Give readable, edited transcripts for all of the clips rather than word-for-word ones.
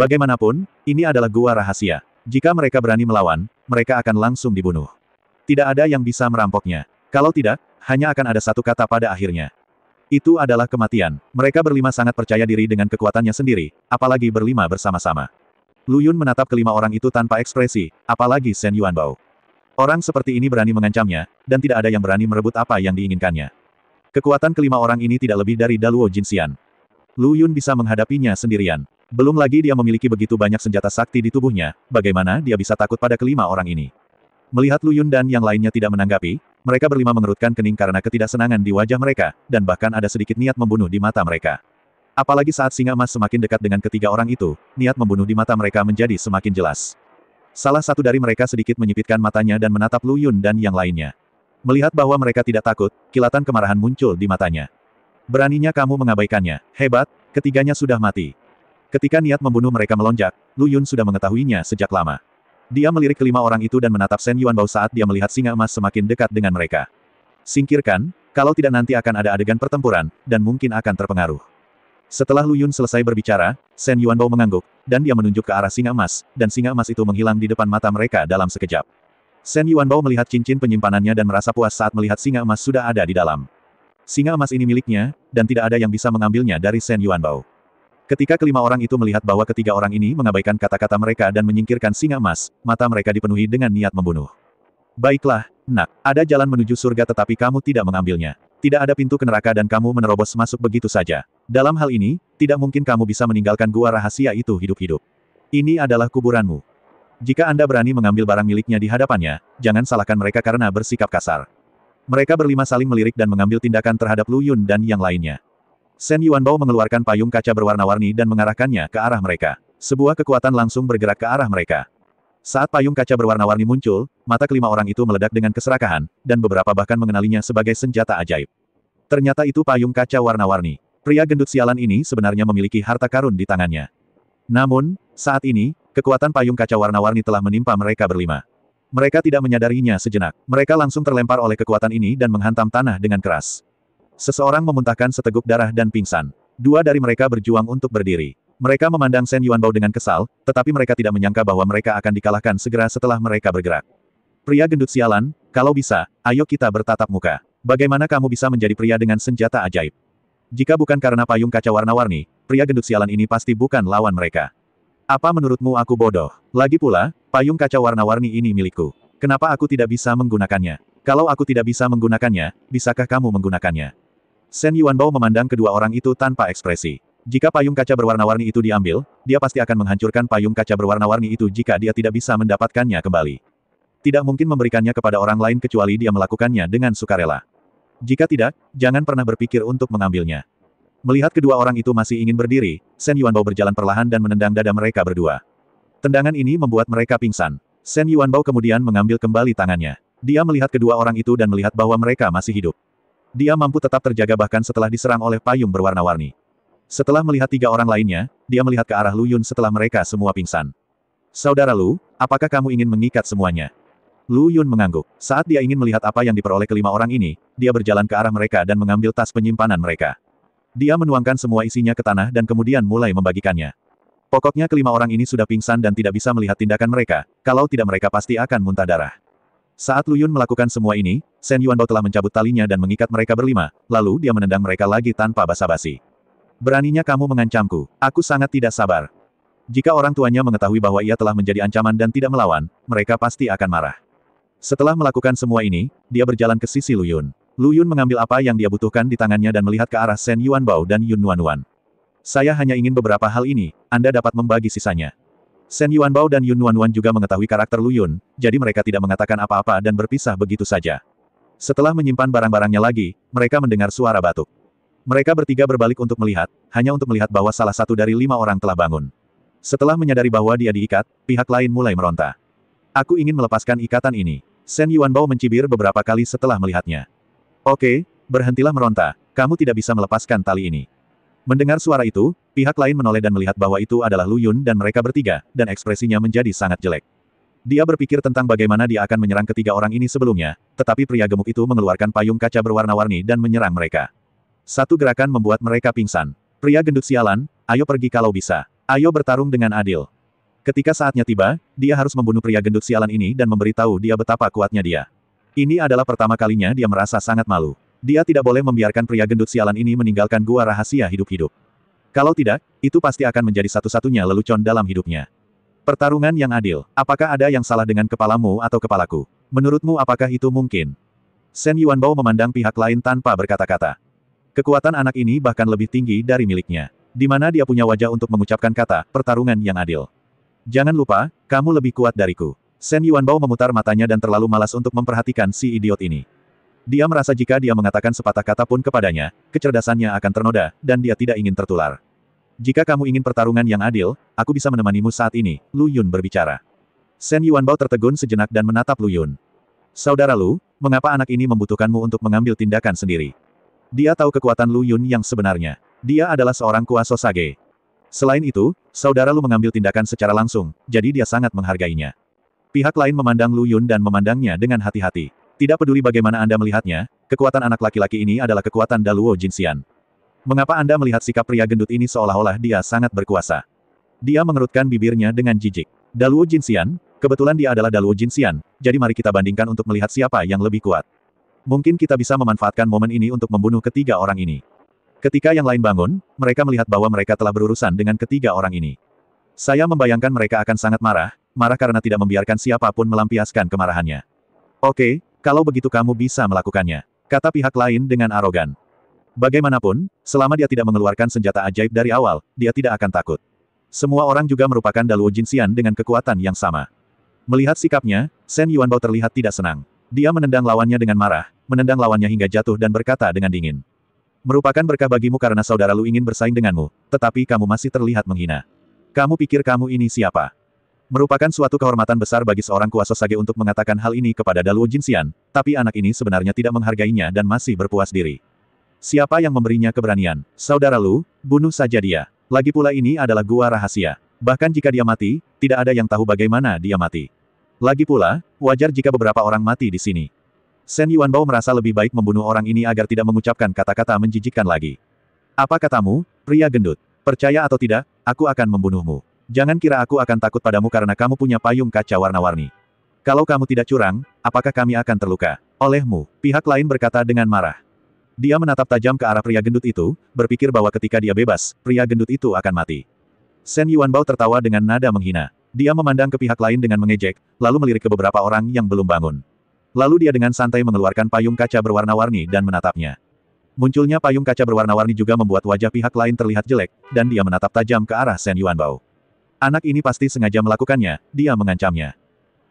Bagaimanapun, ini adalah gua rahasia. Jika mereka berani melawan, mereka akan langsung dibunuh. Tidak ada yang bisa merampoknya. Kalau tidak, hanya akan ada satu kata pada akhirnya. Itu adalah kematian. Mereka berlima sangat percaya diri dengan kekuatannya sendiri, apalagi berlima bersama-sama. Lu Yun menatap kelima orang itu tanpa ekspresi, apalagi Shen Yuanbao. Orang seperti ini berani mengancamnya, dan tidak ada yang berani merebut apa yang diinginkannya. Kekuatan kelima orang ini tidak lebih dari Daluo Jinxian. Lu Yun bisa menghadapinya sendirian. Belum lagi dia memiliki begitu banyak senjata sakti di tubuhnya, bagaimana dia bisa takut pada kelima orang ini. Melihat Lu Yun dan yang lainnya tidak menanggapi, mereka berlima mengerutkan kening karena ketidaksenangan di wajah mereka, dan bahkan ada sedikit niat membunuh di mata mereka. Apalagi saat singa emas semakin dekat dengan ketiga orang itu, niat membunuh di mata mereka menjadi semakin jelas. Salah satu dari mereka sedikit menyipitkan matanya dan menatap Lu Yun dan yang lainnya. Melihat bahwa mereka tidak takut, kilatan kemarahan muncul di matanya. Beraninya kamu mengabaikannya. Hebat, ketiganya sudah mati. Ketika niat membunuh mereka melonjak, Lu Yun sudah mengetahuinya sejak lama. Dia melirik kelima orang itu dan menatap Shen Yuanbao saat dia melihat singa emas semakin dekat dengan mereka. Singkirkan, kalau tidak nanti akan ada adegan pertempuran, dan mungkin akan terpengaruh. Setelah Lu Yun selesai berbicara, Shen Yuanbao mengangguk, dan dia menunjuk ke arah singa emas, dan singa emas itu menghilang di depan mata mereka dalam sekejap. Shen Yuanbao melihat cincin penyimpanannya dan merasa puas saat melihat singa emas sudah ada di dalam. Singa emas ini miliknya, dan tidak ada yang bisa mengambilnya dari Shen Yuanbao. Ketika kelima orang itu melihat bahwa ketiga orang ini mengabaikan kata-kata mereka dan menyingkirkan singa emas, mata mereka dipenuhi dengan niat membunuh. Baiklah, nak, ada jalan menuju surga tetapi kamu tidak mengambilnya. Tidak ada pintu ke neraka dan kamu menerobos masuk begitu saja. Dalam hal ini, tidak mungkin kamu bisa meninggalkan gua rahasia itu hidup-hidup. Ini adalah kuburanmu. Jika Anda berani mengambil barang miliknya di hadapannya, jangan salahkan mereka karena bersikap kasar. Mereka berlima saling melirik dan mengambil tindakan terhadap Lu Yun dan yang lainnya. Shen Yuanbao mengeluarkan payung kaca berwarna-warni dan mengarahkannya ke arah mereka. Sebuah kekuatan langsung bergerak ke arah mereka. Saat payung kaca berwarna-warni muncul, mata kelima orang itu meledak dengan keserakahan, dan beberapa bahkan mengenalinya sebagai senjata ajaib. Ternyata itu payung kaca warna-warni. Pria gendut sialan ini sebenarnya memiliki harta karun di tangannya. Namun, saat ini, kekuatan payung kaca warna-warni telah menimpa mereka berlima. Mereka tidak menyadarinya sejenak. Mereka langsung terlempar oleh kekuatan ini dan menghantam tanah dengan keras. Seseorang memuntahkan seteguk darah dan pingsan. Dua dari mereka berjuang untuk berdiri. Mereka memandang Shen Yuanbao dengan kesal, tetapi mereka tidak menyangka bahwa mereka akan dikalahkan segera setelah mereka bergerak. Pria gendut sialan, kalau bisa, ayo kita bertatap muka. Bagaimana kamu bisa menjadi pria dengan senjata ajaib? Jika bukan karena payung kaca warna-warni, pria gendut sialan ini pasti bukan lawan mereka. Apa menurutmu aku bodoh? Lagi pula, payung kaca warna-warni ini milikku. Kenapa aku tidak bisa menggunakannya? Kalau aku tidak bisa menggunakannya, bisakah kamu menggunakannya? Shen Yuanbao memandang kedua orang itu tanpa ekspresi. Jika payung kaca berwarna-warni itu diambil, dia pasti akan menghancurkan payung kaca berwarna-warni itu jika dia tidak bisa mendapatkannya kembali. Tidak mungkin memberikannya kepada orang lain kecuali dia melakukannya dengan sukarela. Jika tidak, jangan pernah berpikir untuk mengambilnya. Melihat kedua orang itu masih ingin berdiri, Shen Yuanbao berjalan perlahan dan menendang dada mereka berdua. Tendangan ini membuat mereka pingsan. Shen Yuanbao kemudian mengambil kembali tangannya. Dia melihat kedua orang itu dan melihat bahwa mereka masih hidup. Dia mampu tetap terjaga bahkan setelah diserang oleh payung berwarna-warni. Setelah melihat tiga orang lainnya, dia melihat ke arah Lu Yun setelah mereka semua pingsan. Saudara Lu, apakah kamu ingin mengikat semuanya? Lu Yun mengangguk. Saat dia ingin melihat apa yang diperoleh kelima orang ini, dia berjalan ke arah mereka dan mengambil tas penyimpanan mereka. Dia menuangkan semua isinya ke tanah dan kemudian mulai membagikannya. Pokoknya kelima orang ini sudah pingsan dan tidak bisa melihat tindakan mereka, kalau tidak mereka pasti akan muntah darah. Saat Lu Yun melakukan semua ini, Shen Yuanbao telah mencabut talinya dan mengikat mereka berlima, lalu dia menendang mereka lagi tanpa basa-basi. Beraninya kamu mengancamku. Aku sangat tidak sabar. Jika orang tuanya mengetahui bahwa ia telah menjadi ancaman dan tidak melawan, mereka pasti akan marah. Setelah melakukan semua ini, dia berjalan ke sisi Lu Yun. Lu Yun mengambil apa yang dia butuhkan di tangannya dan melihat ke arah Shen Yuanbao dan Yun Nuanuan. Saya hanya ingin beberapa hal ini, Anda dapat membagi sisanya. Shen Yuanbao dan Yun Nuanuan juga mengetahui karakter Lu Yun, jadi mereka tidak mengatakan apa-apa dan berpisah begitu saja. Setelah menyimpan barang-barangnya lagi, mereka mendengar suara batuk. Mereka bertiga berbalik untuk melihat, hanya untuk melihat bahwa salah satu dari 5 orang telah bangun. Setelah menyadari bahwa dia diikat, pihak lain mulai meronta. Aku ingin melepaskan ikatan ini. Shen Yuanbao mencibir beberapa kali setelah melihatnya. Oke, berhentilah meronta, kamu tidak bisa melepaskan tali ini. Mendengar suara itu, pihak lain menoleh dan melihat bahwa itu adalah Lu Yun dan mereka bertiga, dan ekspresinya menjadi sangat jelek. Dia berpikir tentang bagaimana dia akan menyerang ketiga orang ini sebelumnya, tetapi pria gemuk itu mengeluarkan payung kaca berwarna-warni dan menyerang mereka. Satu gerakan membuat mereka pingsan. Pria gendut sialan, ayo pergi kalau bisa. Ayo bertarung dengan adil. Ketika saatnya tiba, dia harus membunuh pria gendut sialan ini dan memberitahu dia betapa kuatnya dia. Ini adalah pertama kalinya dia merasa sangat malu. Dia tidak boleh membiarkan pria gendut sialan ini meninggalkan gua rahasia hidup-hidup. Kalau tidak, itu pasti akan menjadi satu-satunya lelucon dalam hidupnya. Pertarungan yang adil. Apakah ada yang salah dengan kepalamu atau kepalaku? Menurutmu apakah itu mungkin? Shen Yuanbao memandang pihak lain tanpa berkata-kata. Kekuatan anak ini bahkan lebih tinggi dari miliknya. Di mana dia punya wajah untuk mengucapkan kata, pertarungan yang adil. Jangan lupa, kamu lebih kuat dariku. Shen Yuanbao memutar matanya dan terlalu malas untuk memperhatikan si idiot ini. Dia merasa jika dia mengatakan sepatah kata pun kepadanya, kecerdasannya akan ternoda, dan dia tidak ingin tertular. Jika kamu ingin pertarungan yang adil, aku bisa menemanimu saat ini, Lu Yun berbicara. Shen Yuanbao tertegun sejenak dan menatap Lu Yun. Saudara Lu, mengapa anak ini membutuhkanmu untuk mengambil tindakan sendiri? Dia tahu kekuatan Lu Yun yang sebenarnya. Dia adalah seorang kuasa Sage. Selain itu, saudara Lu mengambil tindakan secara langsung, jadi dia sangat menghargainya. Pihak lain memandang Lu Yun dan memandangnya dengan hati-hati. Tidak peduli bagaimana Anda melihatnya, kekuatan anak laki-laki ini adalah kekuatan Daluo Jinxian. Mengapa Anda melihat sikap pria gendut ini seolah-olah dia sangat berkuasa? Dia mengerutkan bibirnya dengan jijik. Daluo Jinxian, kebetulan dia adalah Daluo Jinxian, jadi mari kita bandingkan untuk melihat siapa yang lebih kuat. Mungkin kita bisa memanfaatkan momen ini untuk membunuh ketiga orang ini. Ketika yang lain bangun, mereka melihat bahwa mereka telah berurusan dengan ketiga orang ini. Saya membayangkan mereka akan sangat marah karena tidak membiarkan siapapun melampiaskan kemarahannya. Oke, kalau begitu kamu bisa melakukannya, kata pihak lain dengan arogan. Bagaimanapun, selama dia tidak mengeluarkan senjata ajaib dari awal, dia tidak akan takut. Semua orang juga merupakan Daluo Jinxian dengan kekuatan yang sama. Melihat sikapnya, Shen Yuanbao terlihat tidak senang. Dia menendang lawannya dengan marah, menendang lawannya hingga jatuh dan berkata dengan dingin. Merupakan berkah bagimu karena saudara Lu ingin bersaing denganmu, tetapi kamu masih terlihat menghina. Kamu pikir kamu ini siapa? Merupakan suatu kehormatan besar bagi seorang kuasa Sage untuk mengatakan hal ini kepada Daluo Jinxian, tapi anak ini sebenarnya tidak menghargainya dan masih berpuas diri. Siapa yang memberinya keberanian? Saudara Lu, bunuh saja dia. Lagi pula ini adalah gua rahasia. Bahkan jika dia mati, tidak ada yang tahu bagaimana dia mati. Lagi pula, wajar jika beberapa orang mati di sini. Shen Yuanbao merasa lebih baik membunuh orang ini agar tidak mengucapkan kata-kata menjijikkan lagi. Apa katamu, pria gendut? Percaya atau tidak, aku akan membunuhmu. Jangan kira aku akan takut padamu karena kamu punya payung kaca warna-warni. Kalau kamu tidak curang, apakah kami akan terluka olehmu? Pihak lain berkata dengan marah. Dia menatap tajam ke arah pria gendut itu, berpikir bahwa ketika dia bebas, pria gendut itu akan mati. Shen Yuanbao tertawa dengan nada menghina. Dia memandang ke pihak lain dengan mengejek, lalu melirik ke beberapa orang yang belum bangun. Lalu dia dengan santai mengeluarkan payung kaca berwarna-warni dan menatapnya. Munculnya payung kaca berwarna-warni juga membuat wajah pihak lain terlihat jelek, dan dia menatap tajam ke arah Shen Yuanbao. Anak ini pasti sengaja melakukannya, dia mengancamnya.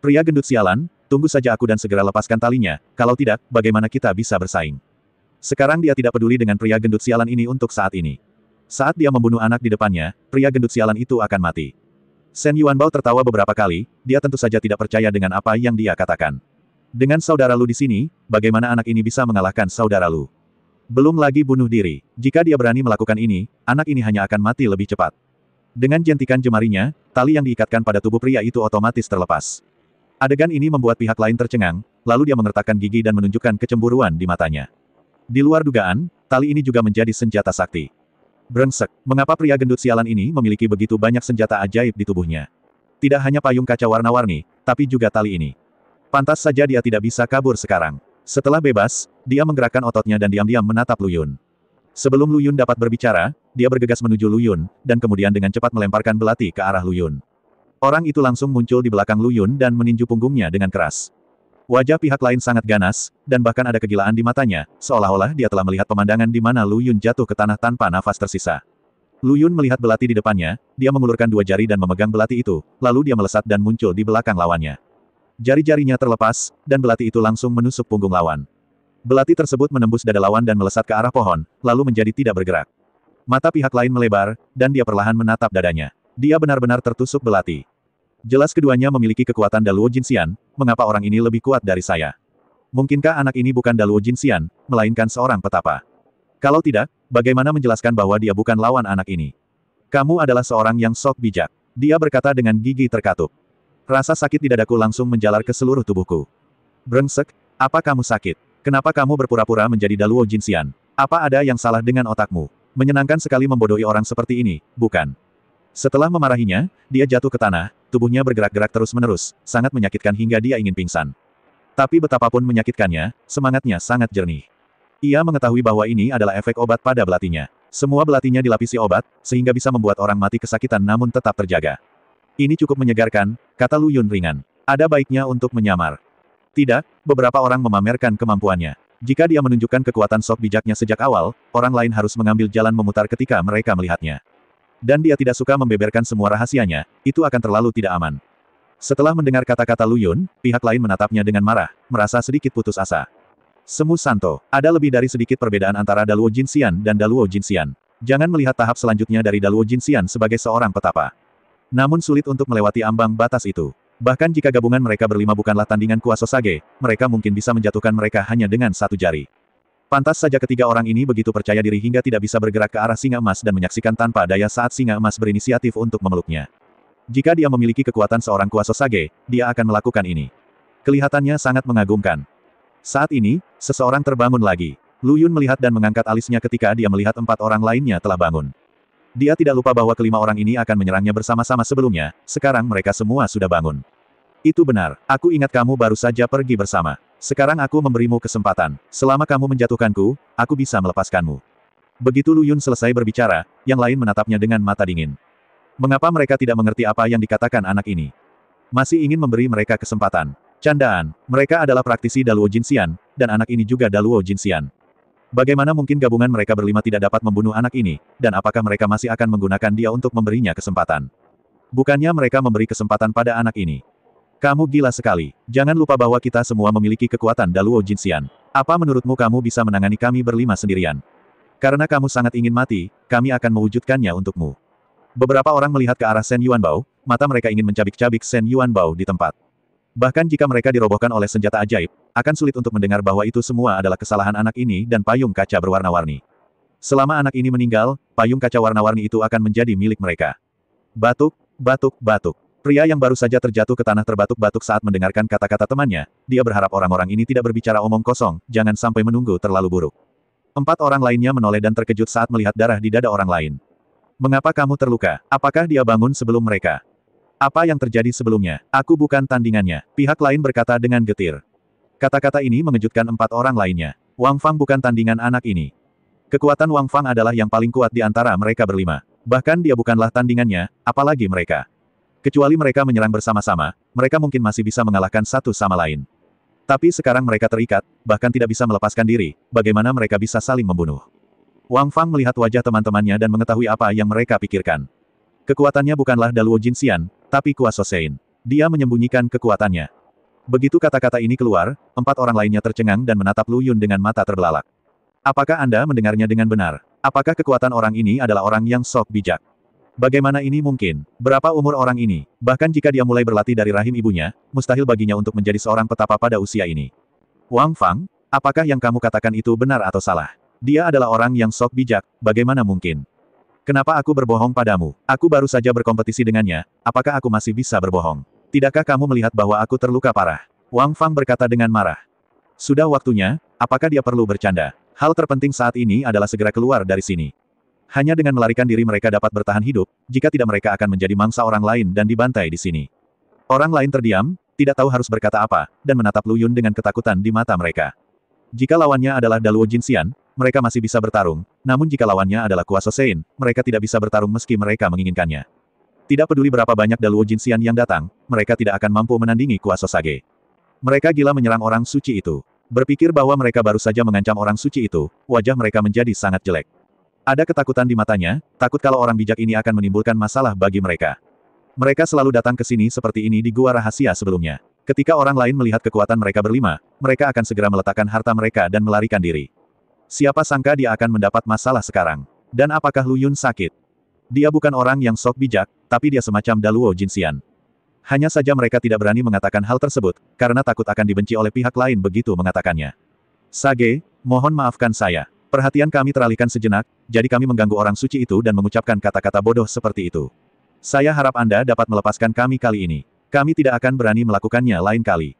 Pria gendut sialan, tunggu saja aku dan segera lepaskan talinya, kalau tidak, bagaimana kita bisa bersaing? Sekarang dia tidak peduli dengan pria gendut sialan ini untuk saat ini. Saat dia membunuh anak di depannya, pria gendut sialan itu akan mati. Shen Yuanbao tertawa beberapa kali, dia tentu saja tidak percaya dengan apa yang dia katakan. Dengan saudara Lu di sini, bagaimana anak ini bisa mengalahkan saudara Lu? Belum lagi bunuh diri. Jika dia berani melakukan ini, anak ini hanya akan mati lebih cepat. Dengan jentikan jemarinya, tali yang diikatkan pada tubuh pria itu otomatis terlepas. Adegan ini membuat pihak lain tercengang, lalu dia mengertakkan gigi dan menunjukkan kecemburuan di matanya. Di luar dugaan, tali ini juga menjadi senjata sakti. Brengsek, mengapa pria gendut sialan ini memiliki begitu banyak senjata ajaib di tubuhnya? Tidak hanya payung kaca warna-warni, tapi juga tali ini. Pantas saja dia tidak bisa kabur sekarang. Setelah bebas, dia menggerakkan ototnya dan diam-diam menatap Lu Yun. Sebelum Lu Yun dapat berbicara, dia bergegas menuju Lu Yun, dan kemudian dengan cepat melemparkan belati ke arah Lu Yun. Orang itu langsung muncul di belakang Lu Yun dan meninju punggungnya dengan keras. Wajah pihak lain sangat ganas, dan bahkan ada kegilaan di matanya, seolah-olah dia telah melihat pemandangan di mana Lu Yun jatuh ke tanah tanpa nafas tersisa. Lu Yun melihat belati di depannya, dia mengulurkan dua jari dan memegang belati itu, lalu dia melesat dan muncul di belakang lawannya. Jari-jarinya terlepas, dan belati itu langsung menusuk punggung lawan. Belati tersebut menembus dada lawan dan melesat ke arah pohon, lalu menjadi tidak bergerak. Mata pihak lain melebar, dan dia perlahan menatap dadanya. Dia benar-benar tertusuk belati. Jelas keduanya memiliki kekuatan Daluo Jinxian, mengapa orang ini lebih kuat dari saya? Mungkinkah anak ini bukan Daluo Jinxian, melainkan seorang petapa? Kalau tidak, bagaimana menjelaskan bahwa dia bukan lawan anak ini? Kamu adalah seorang yang sok bijak. Dia berkata dengan gigi terkatup. Rasa sakit di dadaku langsung menjalar ke seluruh tubuhku. Brengsek, apa kamu sakit? Kenapa kamu berpura-pura menjadi Daluo Jinxian? Apa ada yang salah dengan otakmu? Menyenangkan sekali membodohi orang seperti ini, bukan? Setelah memarahinya, dia jatuh ke tanah, tubuhnya bergerak-gerak terus-menerus, sangat menyakitkan hingga dia ingin pingsan. Tapi betapapun menyakitkannya, semangatnya sangat jernih. Ia mengetahui bahwa ini adalah efek obat pada belatinya. Semua belatinya dilapisi obat, sehingga bisa membuat orang mati kesakitan namun tetap terjaga. Ini cukup menyegarkan, kata Lu Yun ringan. Ada baiknya untuk menyamar. Tidak, beberapa orang memamerkan kemampuannya. Jika dia menunjukkan kekuatan sok bijaknya sejak awal, orang lain harus mengambil jalan memutar ketika mereka melihatnya. Dan dia tidak suka membeberkan semua rahasianya, itu akan terlalu tidak aman. Setelah mendengar kata-kata Lu Yun, pihak lain menatapnya dengan marah, merasa sedikit putus asa. Semu Santo, ada lebih dari sedikit perbedaan antara Daluo Jinxian dan Daluo Jinxian. Jangan melihat tahap selanjutnya dari Daluo Jinxian sebagai seorang petapa. Namun sulit untuk melewati ambang batas itu. Bahkan jika gabungan mereka berlima bukanlah tandingan kuasa Sage, mereka mungkin bisa menjatuhkan mereka hanya dengan satu jari. Pantas saja ketiga orang ini begitu percaya diri hingga tidak bisa bergerak ke arah singa emas dan menyaksikan tanpa daya saat singa emas berinisiatif untuk memeluknya. Jika dia memiliki kekuatan seorang kuasa Sage, dia akan melakukan ini. Kelihatannya sangat mengagumkan. Saat ini, seseorang terbangun lagi. Lu Yun melihat dan mengangkat alisnya ketika dia melihat empat orang lainnya telah bangun. Dia tidak lupa bahwa kelima orang ini akan menyerangnya bersama-sama sebelumnya, sekarang mereka semua sudah bangun. Itu benar, aku ingat kamu baru saja pergi bersama. Sekarang aku memberimu kesempatan. Selama kamu menjatuhkanku, aku bisa melepaskanmu. Begitu Lu Yun selesai berbicara, yang lain menatapnya dengan mata dingin. Mengapa mereka tidak mengerti apa yang dikatakan anak ini? Masih ingin memberi mereka kesempatan. Candaan, mereka adalah praktisi Daluo Jinxian, dan anak ini juga Daluo Jinxian. Bagaimana mungkin gabungan mereka berlima tidak dapat membunuh anak ini, dan apakah mereka masih akan menggunakan dia untuk memberinya kesempatan? Bukannya mereka memberi kesempatan pada anak ini. Kamu gila sekali. Jangan lupa bahwa kita semua memiliki kekuatan Daluo Jinxian. Apa menurutmu kamu bisa menangani kami berlima sendirian? Karena kamu sangat ingin mati, kami akan mewujudkannya untukmu. Beberapa orang melihat ke arah Shen Yuanbao, mata mereka ingin mencabik-cabik Shen Yuanbao di tempat. Bahkan jika mereka dirobohkan oleh senjata ajaib, akan sulit untuk mendengar bahwa itu semua adalah kesalahan anak ini dan payung kaca berwarna-warni. Selama anak ini meninggal, payung kaca warna-warni itu akan menjadi milik mereka. Batuk, batuk, batuk. Pria yang baru saja terjatuh ke tanah terbatuk-batuk saat mendengarkan kata-kata temannya, dia berharap orang-orang ini tidak berbicara omong kosong, jangan sampai menunggu terlalu buruk. Empat orang lainnya menoleh dan terkejut saat melihat darah di dada orang lain. Mengapa kamu terluka? Apakah dia bangun sebelum mereka? Apa yang terjadi sebelumnya? Aku bukan tandingannya. Pihak lain berkata dengan getir. Kata-kata ini mengejutkan empat orang lainnya. Wang Fang bukan tandingan anak ini. Kekuatan Wang Fang adalah yang paling kuat di antara mereka berlima. Bahkan dia bukanlah tandingannya, apalagi mereka. Kecuali mereka menyerang bersama-sama, mereka mungkin masih bisa mengalahkan satu sama lain. Tapi sekarang mereka terikat, bahkan tidak bisa melepaskan diri, bagaimana mereka bisa saling membunuh. Wang Fang melihat wajah teman-temannya dan mengetahui apa yang mereka pikirkan. Kekuatannya bukanlah Daluo Jinxian, tapi kuasa Sein. Dia menyembunyikan kekuatannya. Begitu kata-kata ini keluar, empat orang lainnya tercengang dan menatap Lu Yun dengan mata terbelalak. Apakah Anda mendengarnya dengan benar? Apakah kekuatan orang ini adalah orang yang sok bijak? Bagaimana ini mungkin? Berapa umur orang ini? Bahkan jika dia mulai berlatih dari rahim ibunya, mustahil baginya untuk menjadi seorang petapa pada usia ini. Wang Fang, apakah yang kamu katakan itu benar atau salah? Dia adalah orang yang sok bijak, bagaimana mungkin? Kenapa aku berbohong padamu? Aku baru saja berkompetisi dengannya, apakah aku masih bisa berbohong? Tidakkah kamu melihat bahwa aku terluka parah? Wang Fang berkata dengan marah. Sudah waktunya, apakah dia perlu bercanda? Hal terpenting saat ini adalah segera keluar dari sini. Hanya dengan melarikan diri mereka dapat bertahan hidup, jika tidak mereka akan menjadi mangsa orang lain dan dibantai di sini. Orang lain terdiam, tidak tahu harus berkata apa, dan menatap Lu Yun dengan ketakutan di mata mereka. Jika lawannya adalah Daluo Jinxian, mereka masih bisa bertarung, namun jika lawannya adalah kuasa Sein, mereka tidak bisa bertarung meski mereka menginginkannya. Tidak peduli berapa banyak Daluo Jinxian yang datang, mereka tidak akan mampu menandingi kuasa Sage. Mereka gila menyerang orang suci itu. Berpikir bahwa mereka baru saja mengancam orang suci itu, wajah mereka menjadi sangat jelek. Ada ketakutan di matanya, takut kalau orang bijak ini akan menimbulkan masalah bagi mereka. Mereka selalu datang ke sini seperti ini di gua rahasia sebelumnya. Ketika orang lain melihat kekuatan mereka berlima, mereka akan segera meletakkan harta mereka dan melarikan diri. Siapa sangka dia akan mendapat masalah sekarang. Dan apakah Lu Yun sakit? Dia bukan orang yang sok bijak, tapi dia semacam Daluo Jinxian. Hanya saja mereka tidak berani mengatakan hal tersebut, karena takut akan dibenci oleh pihak lain begitu mengatakannya. Sage, mohon maafkan saya. Perhatian kami teralihkan sejenak, jadi kami mengganggu orang suci itu dan mengucapkan kata-kata bodoh seperti itu. Saya harap Anda dapat melepaskan kami kali ini. Kami tidak akan berani melakukannya lain kali.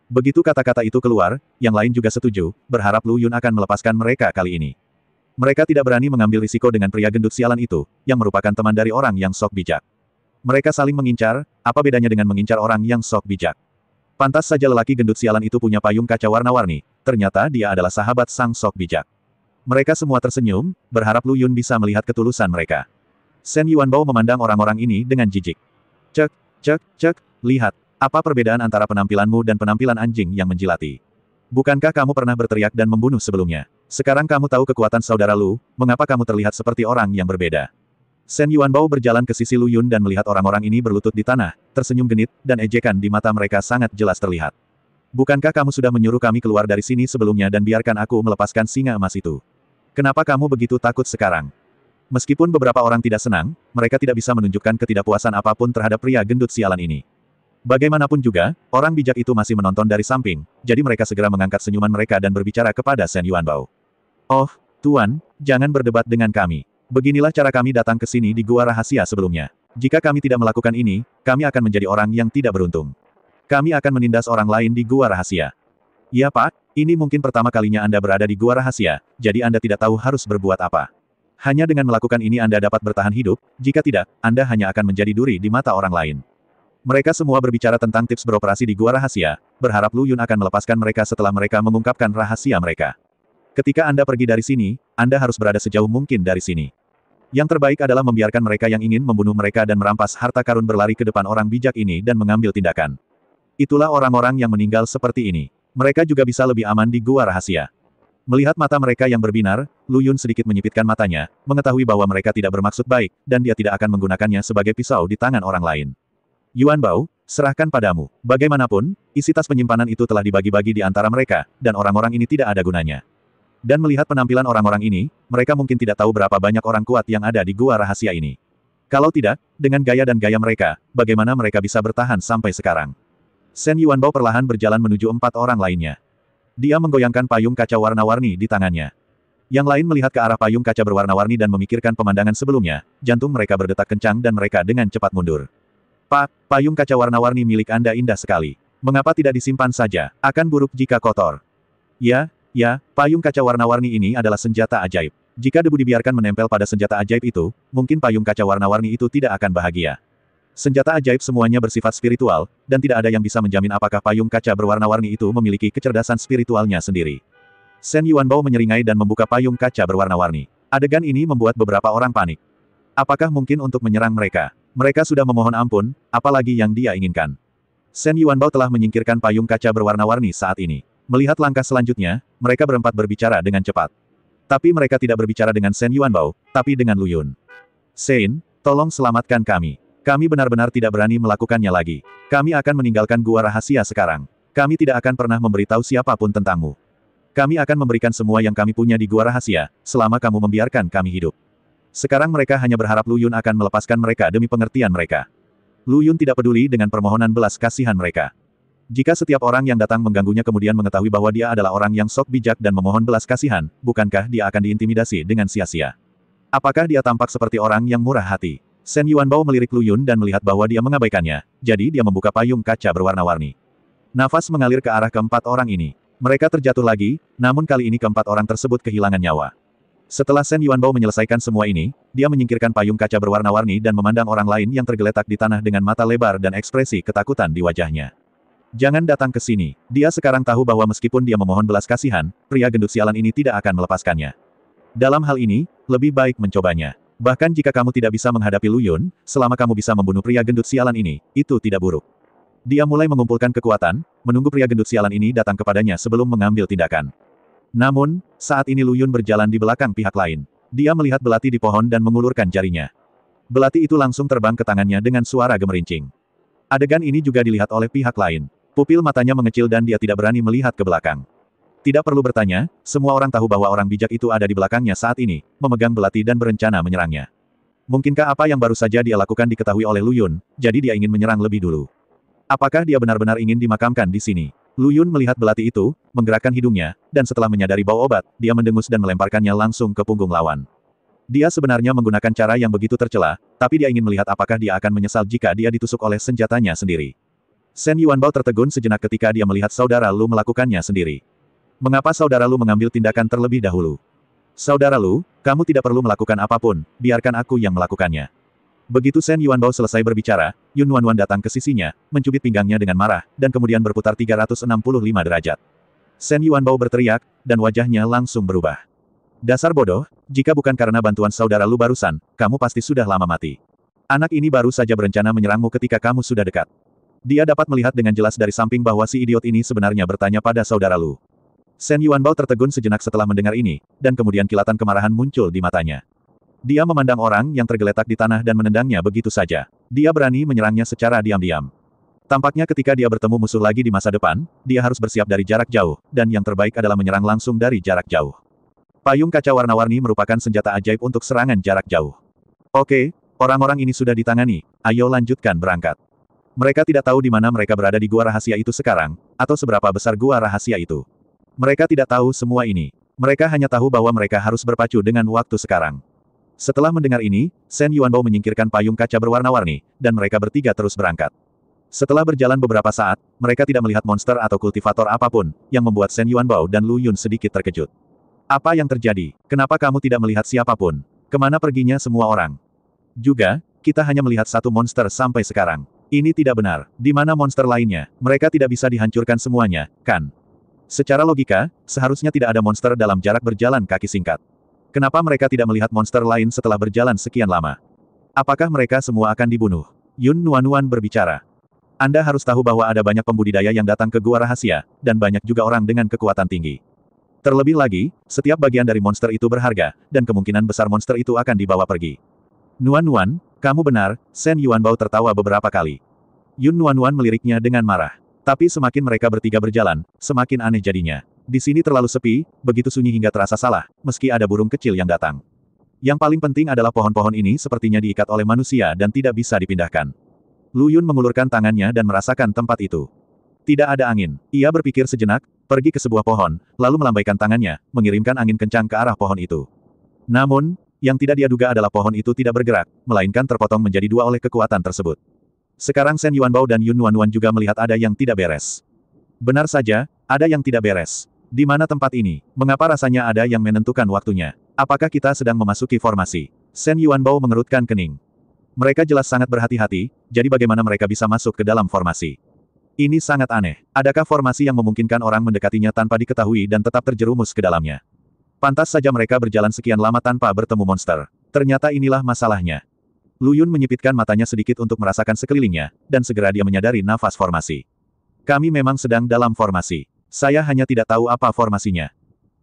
Begitu kata-kata itu keluar, yang lain juga setuju, berharap Lu Yun akan melepaskan mereka kali ini. Mereka tidak berani mengambil risiko dengan pria gendut sialan itu, yang merupakan teman dari orang yang sok bijak. Mereka saling mengincar, apa bedanya dengan mengincar orang yang sok bijak? Pantas saja lelaki gendut sialan itu punya payung kaca warna-warni, ternyata dia adalah sahabat sang sok bijak. Mereka semua tersenyum, berharap Lu Yun bisa melihat ketulusan mereka. Shen Yuanbao memandang orang-orang ini dengan jijik. Cek, cek, cek, lihat, apa perbedaan antara penampilanmu dan penampilan anjing yang menjilati? Bukankah kamu pernah berteriak dan membunuh sebelumnya? Sekarang kamu tahu kekuatan saudara Lu, mengapa kamu terlihat seperti orang yang berbeda? Shen Yuanbao berjalan ke sisi Lu Yun dan melihat orang-orang ini berlutut di tanah, tersenyum genit, dan ejekan di mata mereka sangat jelas terlihat. Bukankah kamu sudah menyuruh kami keluar dari sini sebelumnya dan biarkan aku melepaskan singa emas itu? Kenapa kamu begitu takut sekarang? Meskipun beberapa orang tidak senang, mereka tidak bisa menunjukkan ketidakpuasan apapun terhadap pria gendut sialan ini. Bagaimanapun juga, orang bijak itu masih menonton dari samping, jadi mereka segera mengangkat senyuman mereka dan berbicara kepada Shen Yuanbao. Oh, Tuan, jangan berdebat dengan kami. Beginilah cara kami datang ke sini di Gua Rahasia sebelumnya. Jika kami tidak melakukan ini, kami akan menjadi orang yang tidak beruntung. Kami akan menindas orang lain di Gua Rahasia. Ya Pak, ini mungkin pertama kalinya Anda berada di Gua Rahasia, jadi Anda tidak tahu harus berbuat apa. Hanya dengan melakukan ini Anda dapat bertahan hidup, jika tidak, Anda hanya akan menjadi duri di mata orang lain. Mereka semua berbicara tentang tips beroperasi di Gua Rahasia, berharap Lu Yun akan melepaskan mereka setelah mereka mengungkapkan rahasia mereka. Ketika Anda pergi dari sini, Anda harus berada sejauh mungkin dari sini. Yang terbaik adalah membiarkan mereka yang ingin membunuh mereka dan merampas harta karun berlari ke depan orang bijak ini dan mengambil tindakan. Itulah orang-orang yang meninggal seperti ini. Mereka juga bisa lebih aman di Gua Rahasia. Melihat mata mereka yang berbinar, Lu Yun sedikit menyipitkan matanya, mengetahui bahwa mereka tidak bermaksud baik, dan dia tidak akan menggunakannya sebagai pisau di tangan orang lain. Yuanbao, serahkan padamu. Bagaimanapun, isi tas penyimpanan itu telah dibagi-bagi di antara mereka, dan orang-orang ini tidak ada gunanya. Dan melihat penampilan orang-orang ini, mereka mungkin tidak tahu berapa banyak orang kuat yang ada di Gua Rahasia ini. Kalau tidak, dengan gaya dan gaya mereka, bagaimana mereka bisa bertahan sampai sekarang? Shen Yuanbao perlahan berjalan menuju 4 orang lainnya. Dia menggoyangkan payung kaca warna-warni di tangannya. Yang lain melihat ke arah payung kaca berwarna-warni dan memikirkan pemandangan sebelumnya, jantung mereka berdetak kencang dan mereka dengan cepat mundur. Pak, payung kaca warna-warni milik Anda indah sekali. Mengapa tidak disimpan saja? Akan buruk jika kotor. Ya, payung kaca warna-warni ini adalah senjata ajaib. Jika debu dibiarkan menempel pada senjata ajaib itu, mungkin payung kaca warna-warni itu tidak akan bahagia. Senjata ajaib semuanya bersifat spiritual, dan tidak ada yang bisa menjamin apakah payung kaca berwarna-warni itu memiliki kecerdasan spiritualnya sendiri. Shen Yuanbao menyeringai dan membuka payung kaca berwarna-warni. Adegan ini membuat beberapa orang panik. Apakah mungkin untuk menyerang mereka? Mereka sudah memohon ampun, apalagi yang dia inginkan. Shen Yuanbao telah menyingkirkan payung kaca berwarna-warni saat ini. Melihat langkah selanjutnya, mereka berempat berbicara dengan cepat. Tapi mereka tidak berbicara dengan Shen Yuanbao, tapi dengan Lu Yun. Shen, tolong selamatkan kami. Kami benar-benar tidak berani melakukannya lagi. Kami akan meninggalkan Gua Rahasia sekarang. Kami tidak akan pernah memberitahu siapapun tentangmu. Kami akan memberikan semua yang kami punya di Gua Rahasia, selama kamu membiarkan kami hidup. Sekarang mereka hanya berharap Lu Yun akan melepaskan mereka demi pengertian mereka. Lu Yun tidak peduli dengan permohonan belas kasihan mereka. Jika setiap orang yang datang mengganggunya kemudian mengetahui bahwa dia adalah orang yang sok bijak dan memohon belas kasihan, bukankah dia akan diintimidasi dengan sia-sia? Apakah dia tampak seperti orang yang murah hati? Shen Yuanbao melirik Lu Yun dan melihat bahwa dia mengabaikannya, jadi dia membuka payung kaca berwarna-warni. Nafas mengalir ke arah keempat orang ini. Mereka terjatuh lagi, namun kali ini keempat orang tersebut kehilangan nyawa. Setelah Shen Yuanbao menyelesaikan semua ini, dia menyingkirkan payung kaca berwarna-warni dan memandang orang lain yang tergeletak di tanah dengan mata lebar dan ekspresi ketakutan di wajahnya. Jangan datang ke sini. Dia sekarang tahu bahwa meskipun dia memohon belas kasihan, pria gendut sialan ini tidak akan melepaskannya. Dalam hal ini, lebih baik mencobanya. Bahkan jika kamu tidak bisa menghadapi Lu Yun, selama kamu bisa membunuh pria gendut sialan ini, itu tidak buruk. Dia mulai mengumpulkan kekuatan, menunggu pria gendut sialan ini datang kepadanya sebelum mengambil tindakan. Namun, saat ini Lu Yun berjalan di belakang pihak lain. Dia melihat belati di pohon dan mengulurkan jarinya. Belati itu langsung terbang ke tangannya dengan suara gemerincing. Adegan ini juga dilihat oleh pihak lain. Pupil matanya mengecil dan dia tidak berani melihat ke belakang. Tidak perlu bertanya, semua orang tahu bahwa orang bijak itu ada di belakangnya saat ini, memegang belati dan berencana menyerangnya. Mungkinkah apa yang baru saja dia lakukan diketahui oleh Lu Yun, jadi dia ingin menyerang lebih dulu? Apakah dia benar-benar ingin dimakamkan di sini? Lu Yun melihat belati itu, menggerakkan hidungnya, dan setelah menyadari bau obat, dia mendengus dan melemparkannya langsung ke punggung lawan. Dia sebenarnya menggunakan cara yang begitu tercela, tapi dia ingin melihat apakah dia akan menyesal jika dia ditusuk oleh senjatanya sendiri. Shen Yuanbao tertegun sejenak ketika dia melihat saudara Lu melakukannya sendiri. Mengapa saudara Lu mengambil tindakan terlebih dahulu? Saudara Lu, kamu tidak perlu melakukan apapun, biarkan aku yang melakukannya. Begitu Shen Yuanbao selesai berbicara, Yun Nuan datang ke sisinya, mencubit pinggangnya dengan marah, dan kemudian berputar 365 derajat. Shen Yuanbao berteriak, dan wajahnya langsung berubah. Dasar bodoh, jika bukan karena bantuan saudara Lu barusan, kamu pasti sudah lama mati. Anak ini baru saja berencana menyerangmu ketika kamu sudah dekat. Dia dapat melihat dengan jelas dari samping bahwa si idiot ini sebenarnya bertanya pada saudara Lu. Shen Yuanbao tertegun sejenak setelah mendengar ini, dan kemudian kilatan kemarahan muncul di matanya. Dia memandang orang yang tergeletak di tanah dan menendangnya begitu saja. Dia berani menyerangnya secara diam-diam. Tampaknya ketika dia bertemu musuh lagi di masa depan, dia harus bersiap dari jarak jauh, dan yang terbaik adalah menyerang langsung dari jarak jauh. Payung kaca warna-warni merupakan senjata ajaib untuk serangan jarak jauh. Oke, orang-orang ini sudah ditangani, ayo lanjutkan berangkat. Mereka tidak tahu di mana mereka berada di gua rahasia itu sekarang, atau seberapa besar gua rahasia itu. Mereka tidak tahu semua ini. Mereka hanya tahu bahwa mereka harus berpacu dengan waktu sekarang. Setelah mendengar ini, Shen Yuanbao menyingkirkan payung kaca berwarna-warni, dan mereka bertiga terus berangkat. Setelah berjalan beberapa saat, mereka tidak melihat monster atau kultivator apapun, yang membuat Shen Yuanbao dan Lu Yun sedikit terkejut. Apa yang terjadi? Kenapa kamu tidak melihat siapapun? Kemana perginya semua orang? Juga, kita hanya melihat satu monster sampai sekarang. Ini tidak benar. Di mana monster lainnya? Mereka tidak bisa dihancurkan semuanya, kan? Secara logika, seharusnya tidak ada monster dalam jarak berjalan kaki singkat. Kenapa mereka tidak melihat monster lain setelah berjalan sekian lama? Apakah mereka semua akan dibunuh? Yun Nuan berbicara. Anda harus tahu bahwa ada banyak pembudidaya yang datang ke gua rahasia, dan banyak juga orang dengan kekuatan tinggi. Terlebih lagi, setiap bagian dari monster itu berharga, dan kemungkinan besar monster itu akan dibawa pergi. Nuan, kamu benar, Shen Yuanbao tertawa beberapa kali. Yun Nuan meliriknya dengan marah. Tapi semakin mereka bertiga berjalan, semakin aneh jadinya. Di sini terlalu sepi, begitu sunyi hingga terasa salah, meski ada burung kecil yang datang. Yang paling penting adalah pohon-pohon ini sepertinya diikat oleh manusia dan tidak bisa dipindahkan. Lu Yun mengulurkan tangannya dan merasakan tempat itu. Tidak ada angin. Ia berpikir sejenak, pergi ke sebuah pohon, lalu melambaikan tangannya, mengirimkan angin kencang ke arah pohon itu. Namun, yang tidak dia duga adalah pohon itu tidak bergerak, melainkan terpotong menjadi dua oleh kekuatan tersebut. Sekarang Shen Yuanbao dan Yun Nuan juga melihat ada yang tidak beres. Benar saja, ada yang tidak beres. Di mana tempat ini? Mengapa rasanya ada yang menentukan waktunya? Apakah kita sedang memasuki formasi? Shen Yuanbao mengerutkan kening. Mereka jelas sangat berhati-hati, jadi bagaimana mereka bisa masuk ke dalam formasi? Ini sangat aneh. Adakah formasi yang memungkinkan orang mendekatinya tanpa diketahui dan tetap terjerumus ke dalamnya? Pantas saja mereka berjalan sekian lama tanpa bertemu monster. Ternyata inilah masalahnya. Lu Yun menyipitkan matanya sedikit untuk merasakan sekelilingnya, dan segera dia menyadari nafas formasi. Kami memang sedang dalam formasi. Saya hanya tidak tahu apa formasinya.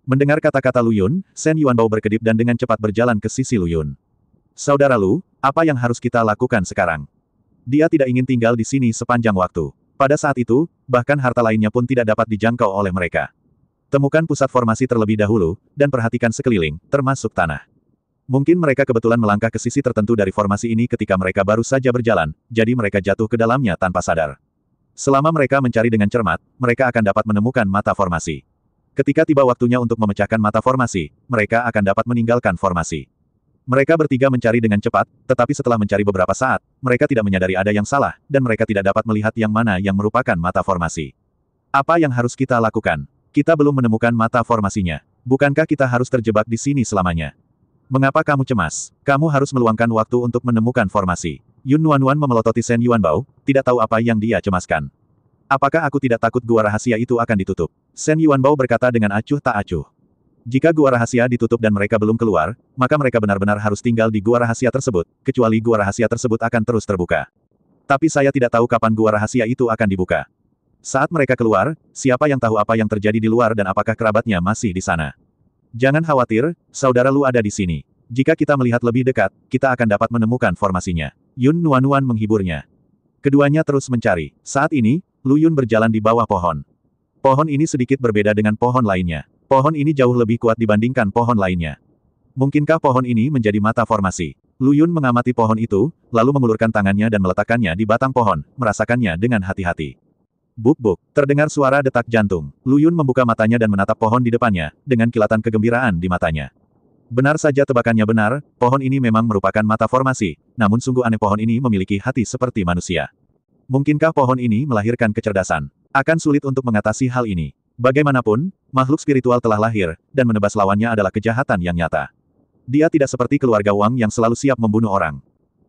Mendengar kata-kata Lu Yun, Shen Yuanbao berkedip dan dengan cepat berjalan ke sisi Lu Yun. Saudara Lu, apa yang harus kita lakukan sekarang? Dia tidak ingin tinggal di sini sepanjang waktu. Pada saat itu, bahkan harta lainnya pun tidak dapat dijangkau oleh mereka. Temukan pusat formasi terlebih dahulu, dan perhatikan sekeliling, termasuk tanah. Mungkin mereka kebetulan melangkah ke sisi tertentu dari formasi ini ketika mereka baru saja berjalan, jadi mereka jatuh ke dalamnya tanpa sadar. Selama mereka mencari dengan cermat, mereka akan dapat menemukan mata formasi. Ketika tiba waktunya untuk memecahkan mata formasi, mereka akan dapat meninggalkan formasi. Mereka bertiga mencari dengan cepat, tetapi setelah mencari beberapa saat, mereka tidak menyadari ada yang salah, dan mereka tidak dapat melihat yang mana yang merupakan mata formasi. Apa yang harus kita lakukan? Kita belum menemukan mata formasinya. Bukankah kita harus terjebak di sini selamanya? Mengapa kamu cemas? Kamu harus meluangkan waktu untuk menemukan formasi. Yun Nuan memelototi Shen Yuanbao, tidak tahu apa yang dia cemaskan. Apakah aku tidak takut gua rahasia itu akan ditutup? Shen Yuanbao berkata dengan acuh tak acuh. Jika gua rahasia ditutup dan mereka belum keluar, maka mereka benar-benar harus tinggal di gua rahasia tersebut, kecuali gua rahasia tersebut akan terus terbuka. Tapi saya tidak tahu kapan gua rahasia itu akan dibuka. Saat mereka keluar, siapa yang tahu apa yang terjadi di luar dan apakah kerabatnya masih di sana? Jangan khawatir, saudara Lu ada di sini. Jika kita melihat lebih dekat, kita akan dapat menemukan formasinya. Yun Nuan menghiburnya. Keduanya terus mencari. Saat ini, Lu Yun berjalan di bawah pohon. Pohon ini sedikit berbeda dengan pohon lainnya. Pohon ini jauh lebih kuat dibandingkan pohon lainnya. Mungkinkah pohon ini menjadi mata formasi? Lu Yun mengamati pohon itu, lalu mengulurkan tangannya dan meletakkannya di batang pohon, merasakannya dengan hati-hati. Buk-buk, terdengar suara detak jantung. Lu Yun membuka matanya dan menatap pohon di depannya, dengan kilatan kegembiraan di matanya. Benar saja tebakannya benar, pohon ini memang merupakan mata formasi, namun sungguh aneh pohon ini memiliki hati seperti manusia. Mungkinkah pohon ini melahirkan kecerdasan? Akan sulit untuk mengatasi hal ini. Bagaimanapun, makhluk spiritual telah lahir, dan menebas lawannya adalah kejahatan yang nyata. Dia tidak seperti keluarga Wang yang selalu siap membunuh orang.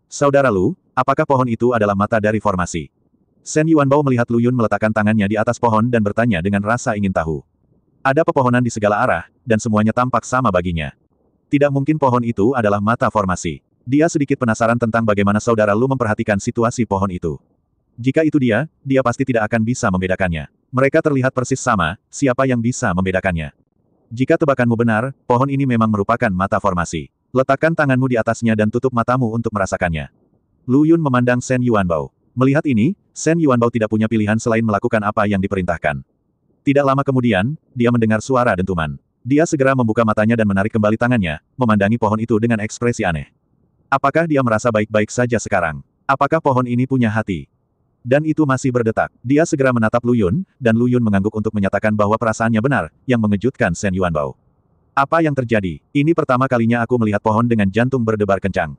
Saudara Lu, apakah pohon itu adalah mata dari formasi? Shen Yuanbao melihat Lu Yun meletakkan tangannya di atas pohon dan bertanya dengan rasa ingin tahu. Ada pepohonan di segala arah, dan semuanya tampak sama baginya. Tidak mungkin pohon itu adalah mata formasi. Dia sedikit penasaran tentang bagaimana saudara Lu memperhatikan situasi pohon itu. Jika itu dia pasti tidak akan bisa membedakannya. Mereka terlihat persis sama, siapa yang bisa membedakannya? Jika tebakanmu benar, pohon ini memang merupakan mata formasi. Letakkan tanganmu di atasnya dan tutup matamu untuk merasakannya. Lu Yun memandang Shen Yuanbao. Melihat ini, Shen Yuanbao tidak punya pilihan selain melakukan apa yang diperintahkan. Tidak lama kemudian, dia mendengar suara dentuman. Dia segera membuka matanya dan menarik kembali tangannya, memandangi pohon itu dengan ekspresi aneh. Apakah dia merasa baik-baik saja sekarang? Apakah pohon ini punya hati? Dan itu masih berdetak. Dia segera menatap Lu Yun, dan Lu Yun mengangguk untuk menyatakan bahwa perasaannya benar, yang mengejutkan Shen Yuanbao. Apa yang terjadi? Ini pertama kalinya aku melihat pohon dengan jantung berdebar kencang.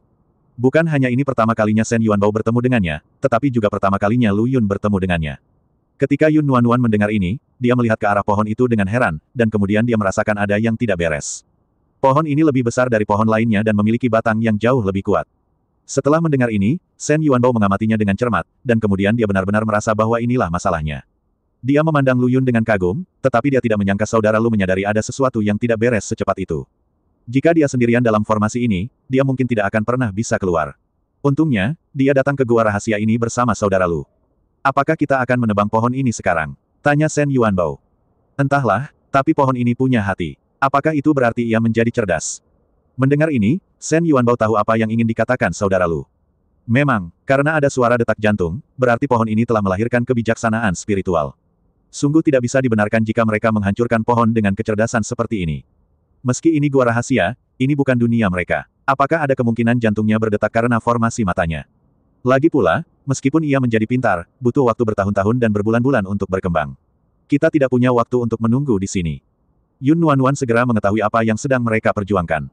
Bukan hanya ini pertama kalinya Shen Yuanbao bertemu dengannya, tetapi juga pertama kalinya Lu Yun bertemu dengannya. Ketika Yun Nuan mendengar ini, dia melihat ke arah pohon itu dengan heran, dan kemudian dia merasakan ada yang tidak beres. Pohon ini lebih besar dari pohon lainnya dan memiliki batang yang jauh lebih kuat. Setelah mendengar ini, Shen Yuanbao mengamatinya dengan cermat, dan kemudian dia benar-benar merasa bahwa inilah masalahnya. Dia memandang Lu Yun dengan kagum, tetapi dia tidak menyangka saudara Lu menyadari ada sesuatu yang tidak beres secepat itu. Jika dia sendirian dalam formasi ini, dia mungkin tidak akan pernah bisa keluar. Untungnya, dia datang ke gua rahasia ini bersama saudara Lu. Apakah kita akan menebang pohon ini sekarang? Tanya Shen Yuanbao. Entahlah, tapi pohon ini punya hati. Apakah itu berarti ia menjadi cerdas? Mendengar ini, Shen Yuanbao tahu apa yang ingin dikatakan saudara Lu. Memang, karena ada suara detak jantung, berarti pohon ini telah melahirkan kebijaksanaan spiritual. Sungguh tidak bisa dibenarkan jika mereka menghancurkan pohon dengan kecerdasan seperti ini. Meski ini gua rahasia, ini bukan dunia mereka. Apakah ada kemungkinan jantungnya berdetak karena formasi matanya? Lagi pula, meskipun ia menjadi pintar, butuh waktu bertahun-tahun dan berbulan-bulan untuk berkembang. Kita tidak punya waktu untuk menunggu di sini. Yun Nuan segera mengetahui apa yang sedang mereka perjuangkan.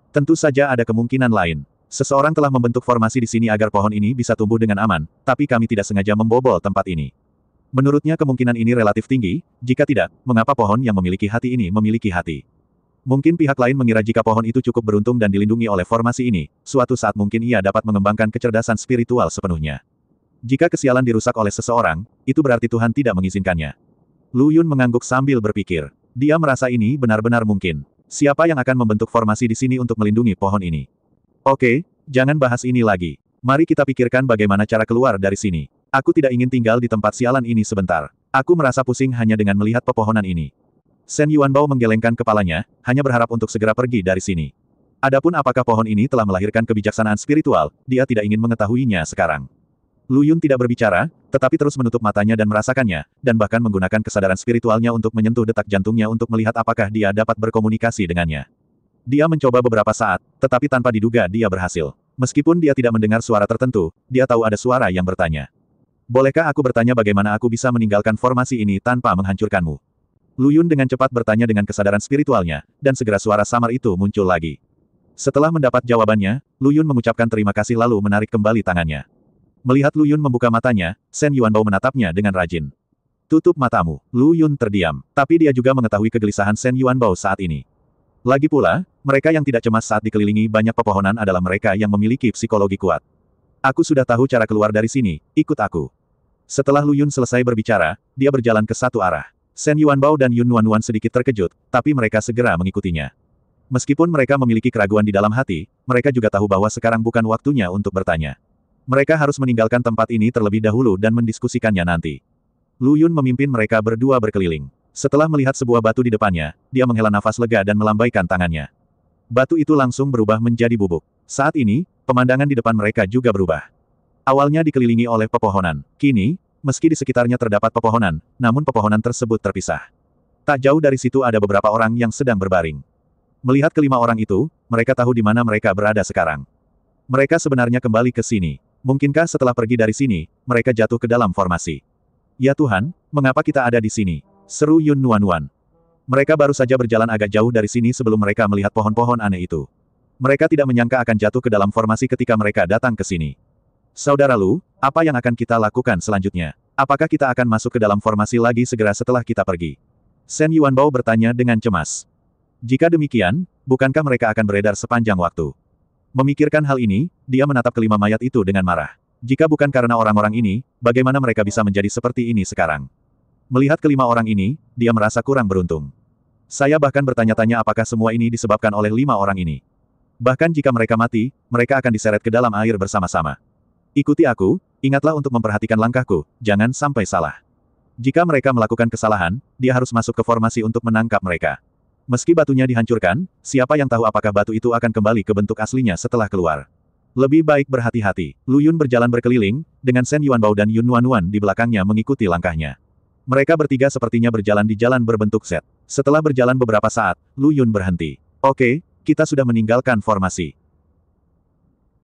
Tentu saja ada kemungkinan lain. Seseorang telah membentuk formasi di sini agar pohon ini bisa tumbuh dengan aman, tapi kami tidak sengaja membobol tempat ini. Menurutnya kemungkinan ini relatif tinggi, jika tidak, mengapa pohon yang memiliki hati ini memiliki hati? Mungkin pihak lain mengira jika pohon itu cukup beruntung dan dilindungi oleh formasi ini, suatu saat mungkin ia dapat mengembangkan kecerdasan spiritual sepenuhnya. Jika kesialan dirusak oleh seseorang, itu berarti Tuhan tidak mengizinkannya. Lu Yun mengangguk sambil berpikir. Dia merasa ini benar-benar mungkin. Siapa yang akan membentuk formasi di sini untuk melindungi pohon ini? Oke, jangan bahas ini lagi. Mari kita pikirkan bagaimana cara keluar dari sini. Aku tidak ingin tinggal di tempat sialan ini sebentar. Aku merasa pusing hanya dengan melihat pepohonan ini. Shen Yuanbao menggelengkan kepalanya, hanya berharap untuk segera pergi dari sini. Adapun apakah pohon ini telah melahirkan kebijaksanaan spiritual, dia tidak ingin mengetahuinya sekarang. Lu Yun tidak berbicara, tetapi terus menutup matanya dan merasakannya, dan bahkan menggunakan kesadaran spiritualnya untuk menyentuh detak jantungnya untuk melihat apakah dia dapat berkomunikasi dengannya. Dia mencoba beberapa saat, tetapi tanpa diduga dia berhasil. Meskipun dia tidak mendengar suara tertentu, dia tahu ada suara yang bertanya. Bolehkah aku bertanya bagaimana aku bisa meninggalkan formasi ini tanpa menghancurkanmu? Lu Yun dengan cepat bertanya dengan kesadaran spiritualnya, dan segera suara samar itu muncul lagi. Setelah mendapat jawabannya, Lu Yun mengucapkan terima kasih lalu menarik kembali tangannya. Melihat Lu Yun membuka matanya, Shen Yuanbao menatapnya dengan rajin. Tutup matamu. Lu Yun terdiam, tapi dia juga mengetahui kegelisahan Shen Yuanbao saat ini. Lagi pula, mereka yang tidak cemas saat dikelilingi banyak pepohonan adalah mereka yang memiliki psikologi kuat. Aku sudah tahu cara keluar dari sini, ikut aku. Setelah Lu Yun selesai berbicara, dia berjalan ke satu arah. Shen Yuanbao dan Yun Nuan sedikit terkejut, tapi mereka segera mengikutinya. Meskipun mereka memiliki keraguan di dalam hati, mereka juga tahu bahwa sekarang bukan waktunya untuk bertanya. Mereka harus meninggalkan tempat ini terlebih dahulu dan mendiskusikannya nanti. Lu Yun memimpin mereka berdua berkeliling. Setelah melihat sebuah batu di depannya, dia menghela nafas lega dan melambaikan tangannya. Batu itu langsung berubah menjadi bubuk. Saat ini, pemandangan di depan mereka juga berubah. Awalnya dikelilingi oleh pepohonan. Kini, meski di sekitarnya terdapat pepohonan, namun pepohonan tersebut terpisah. Tak jauh dari situ ada beberapa orang yang sedang berbaring. Melihat kelima orang itu, mereka tahu di mana mereka berada sekarang. Mereka sebenarnya kembali ke sini. Mungkinkah setelah pergi dari sini, mereka jatuh ke dalam formasi? Ya Tuhan, mengapa kita ada di sini? Seru Yun Nuan. Mereka baru saja berjalan agak jauh dari sini sebelum mereka melihat pohon-pohon aneh itu. Mereka tidak menyangka akan jatuh ke dalam formasi ketika mereka datang ke sini. Saudara Lu, apa yang akan kita lakukan selanjutnya? Apakah kita akan masuk ke dalam formasi lagi segera setelah kita pergi? Shen Yuanbao bertanya dengan cemas. Jika demikian, bukankah mereka akan beredar sepanjang waktu? Memikirkan hal ini, dia menatap kelima mayat itu dengan marah. Jika bukan karena orang-orang ini, bagaimana mereka bisa menjadi seperti ini sekarang? Melihat kelima orang ini, dia merasa kurang beruntung. Saya bahkan bertanya-tanya apakah semua ini disebabkan oleh 5 orang ini. Bahkan jika mereka mati, mereka akan diseret ke dalam air bersama-sama. Ikuti aku, ingatlah untuk memperhatikan langkahku, jangan sampai salah. Jika mereka melakukan kesalahan, dia harus masuk ke formasi untuk menangkap mereka. Meski batunya dihancurkan, siapa yang tahu apakah batu itu akan kembali ke bentuk aslinya setelah keluar. Lebih baik berhati-hati. Lu Yun berjalan berkeliling, dengan Shen Yuanbao dan Yun Nuan di belakangnya mengikuti langkahnya. Mereka bertiga sepertinya berjalan di jalan berbentuk Z. Setelah berjalan beberapa saat, Lu Yun berhenti. Oke, kita sudah meninggalkan formasi.